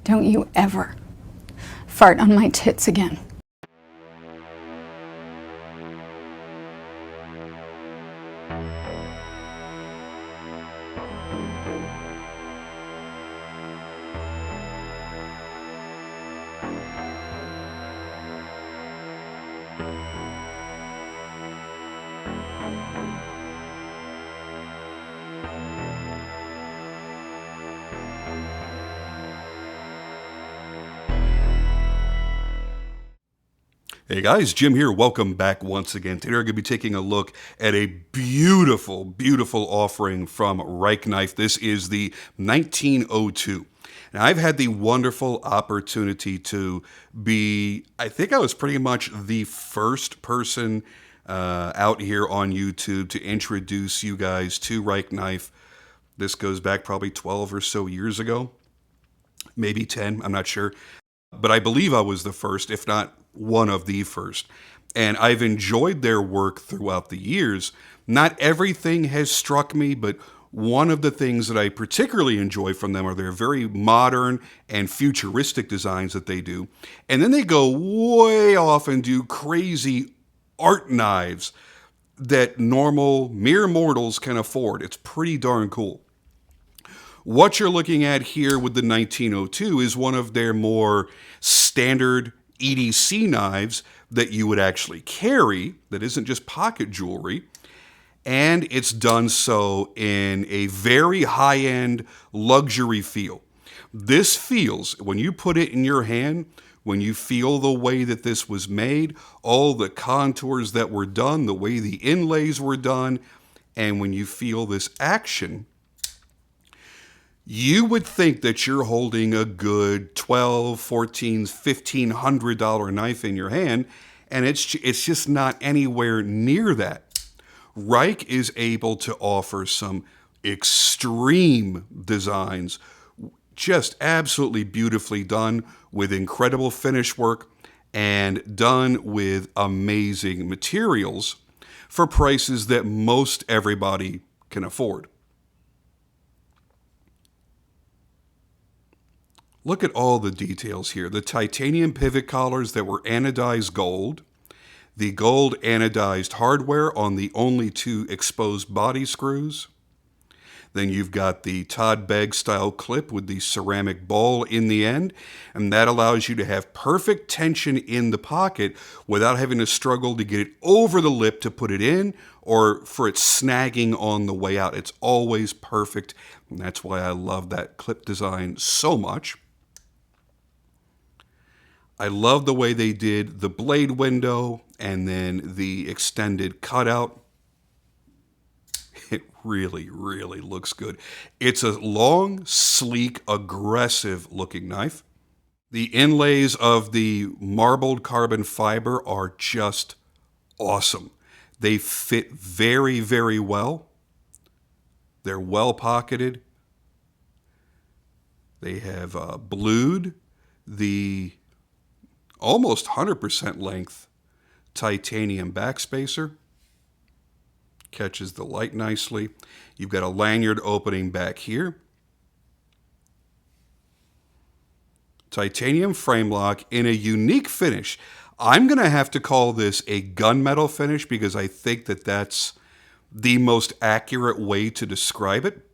Don't you ever fart on my tits again. Hey guys, Jim here. Welcome back once again. Today we're going to be taking a look at a beautiful, beautiful offering from Rike Knife. This is the 1902. Now, I've had the wonderful opportunity to be, I think I was pretty much the first person out here on YouTube to introduce you guys to Rike Knife. This goes back probably 12 or so years ago, maybe 10, I'm not sure. But I believe I was the first, if not one of the first. And I've enjoyed their work throughout the years. Not everything has struck me, but one of the things that I particularly enjoy from them are their very modern and futuristic designs that they do. And then they go way off and do crazy art knives that normal, mere mortals can afford. It's pretty darn cool. What you're looking at here with the 1902 is one of their more standard EDC knives that you would actually carry, that isn't just pocket jewelry, and it's done so in a very high-end luxury feel. This feels, when you put it in your hand, when you feel the way that this was made, all the contours that were done, the way the inlays were done, and when you feel this action, you would think that you're holding a good $1,200, $1,400, $1,500 knife in your hand, and it's just not anywhere near that. Rike is able to offer some extreme designs, just absolutely beautifully done with incredible finish work and done with amazing materials for prices that most everybody can afford. Look at all the details here. The titanium pivot collars that were anodized gold, the gold anodized hardware on the only two exposed body screws. Then you've got the Todd Begg style clip with the ceramic ball in the end, and that allows you to have perfect tension in the pocket without having to struggle to get it over the lip to put it in or for it snagging on the way out. It's always perfect, and that's why I love that clip design so much. I love the way they did the blade window and then the extended cutout. It really, really looks good. It's a long, sleek, aggressive looking knife. The inlays of the marbled carbon fiber are just awesome. They fit very, very well. They're well pocketed. They have blued the almost 100% length titanium backspacer. Catches the light nicely. You've got a lanyard opening back here. Titanium frame lock in a unique finish. I'm going to have to call this a gunmetal finish because I think that that's the most accurate way to describe it.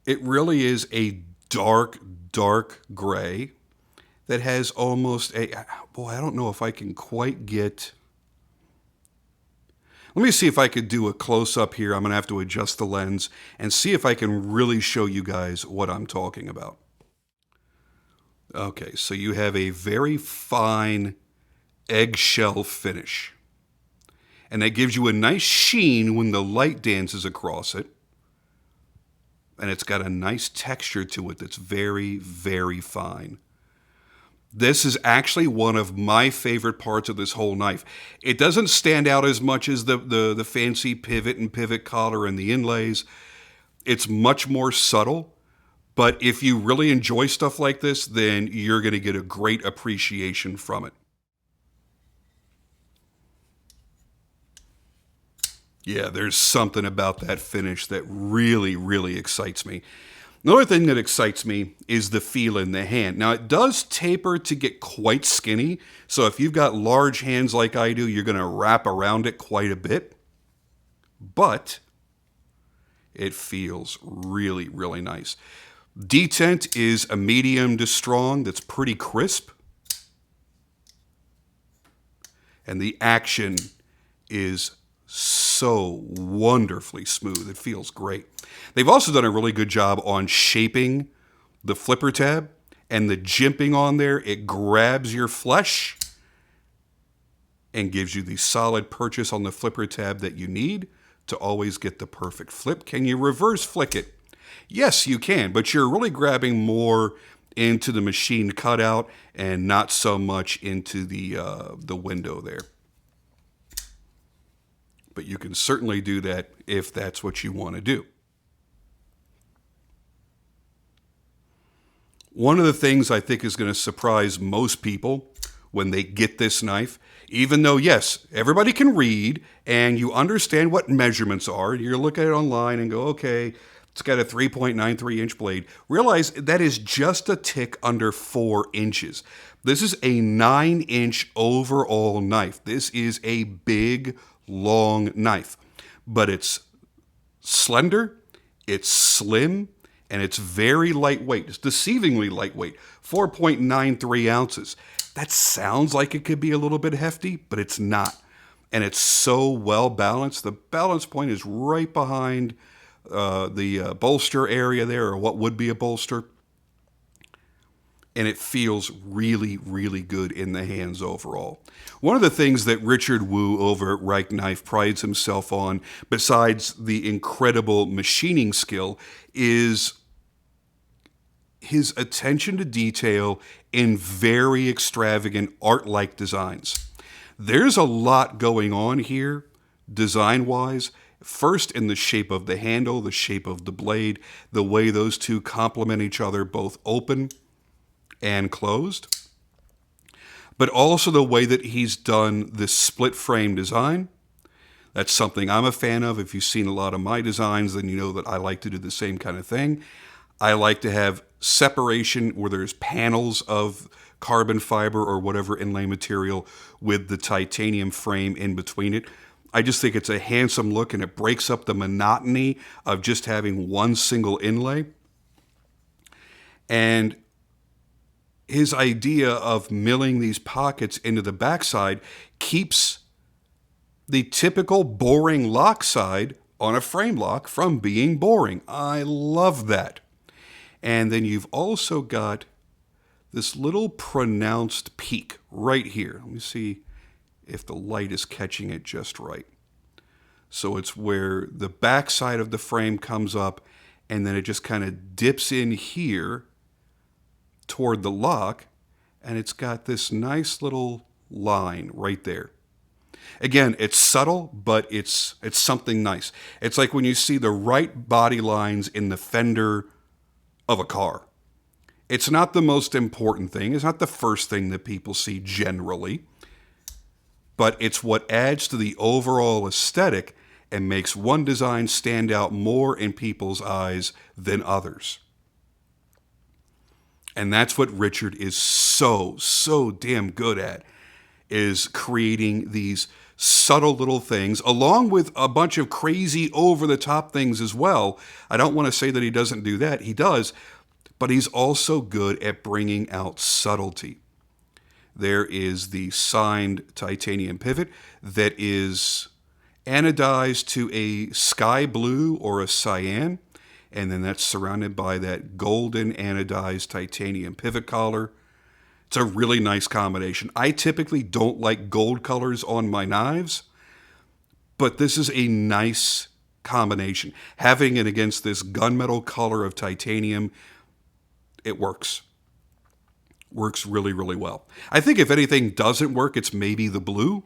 It really is a dark, dark gray that has almost a, boy, I don't know if I can quite get, let me see if I could do a close-up here. I'm going to have to adjust the lens and see if I can really show you guys what I'm talking about. Okay, so you have a very fine eggshell finish. And that gives you a nice sheen when the light dances across it. And it's got a nice texture to it that's very, very fine. This is actually one of my favorite parts of this whole knife. It doesn't stand out as much as the fancy pivot and pivot collar and the inlays. It's much more subtle, but if you really enjoy stuff like this, then you're going to get a great appreciation from it. Yeah, there's something about that finish that really, really excites me. Another thing that excites me is the feel in the hand. Now, it does taper to get quite skinny, so if you've got large hands like I do, you're going to wrap around it quite a bit. But it feels really, really nice. Detent is a medium to strong that's pretty crisp. And the action is so wonderfully smooth. It feels great. They've also done a really good job on shaping the flipper tab, and the jimping on there, it grabs your flesh and gives you the solid purchase on the flipper tab that you need to always get the perfect flip. Can you reverse flick it? Yes, you can, but you're really grabbing more into the machine cutout and not so much into the window there. But you can certainly do that if that's what you want to do. One of the things I think is going to surprise most people when they get this knife, even though, yes, everybody can read and you understand what measurements are, you look at it online and go, okay, it's got a 3.93 inch blade. Realize that is just a tick under 4 inches. This is a 9-inch overall knife. This is a big, long knife, but it's slender, it's slim, and it's very lightweight. It's deceivingly lightweight, 4.93 ounces. That sounds like it could be a little bit hefty, but it's not. And it's so well balanced. The balance point is right behind the bolster area there, or what would be a bolster. And it feels really, really good in the hands overall. One of the things that Richard Wu over at Rike Knife prides himself on, besides the incredible machining skill, is his attention to detail in very extravagant art-like designs. There's a lot going on here, design-wise. First, in the shape of the handle, the shape of the blade, the way those two complement each other, both open and closed, but also the way that he's done this split frame design. That's something I'm a fan of. If you've seen a lot of my designs, then you know that I like to do the same kind of thing. I like to have separation where there's panels of carbon fiber or whatever inlay material with the titanium frame in between it. I just think it's a handsome look, and it breaks up the monotony of just having one single inlay. And his idea of milling these pockets into the backside keeps the typical boring lock side on a frame lock from being boring. I love that. And then you've also got this little pronounced peak right here. Let me see if the light is catching it just right. So it's where the backside of the frame comes up, and then it just kind of dips in here toward the lock, and it's got this nice little line right there. Again, it's subtle, but it's something nice. It's like when you see the right body lines in the fender of a car. It's not the most important thing. It's not the first thing that people see generally, but it's what adds to the overall aesthetic and makes one design stand out more in people's eyes than others. And that's what Richard is so damn good at, is creating these subtle little things, along with a bunch of crazy over-the-top things as well. I don't want to say that he doesn't do that. He does, but he's also good at bringing out subtlety. There is the signed titanium pivot that is anodized to a sky blue or a cyan, and then that's surrounded by that golden anodized titanium pivot collar. It's a really nice combination. I typically don't like gold colors on my knives, but this is a nice combination. Having it against this gunmetal color of titanium, it works. Works really, really well. I think if anything doesn't work, it's maybe the blue.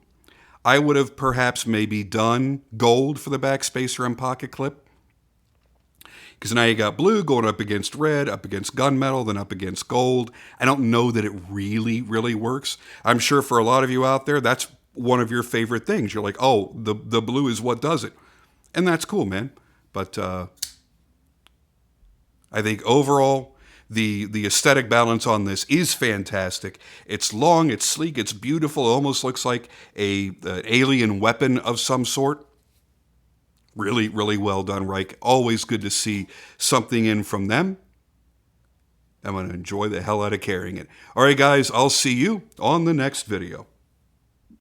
I would have perhaps maybe done gold for the backspacer and pocket clip, because now you got blue going up against red, up against gunmetal, then up against gold. I don't know that it really, really works. I'm sure for a lot of you out there, that's one of your favorite things. You're like, oh, the blue is what does it. And that's cool, man. But I think overall, the aesthetic balance on this is fantastic. It's long, it's sleek, it's beautiful. It almost looks like an alien weapon of some sort. Really, really well done, Rike. Always good to see something in from them. I'm going to enjoy the hell out of carrying it. All right, guys, I'll see you on the next video.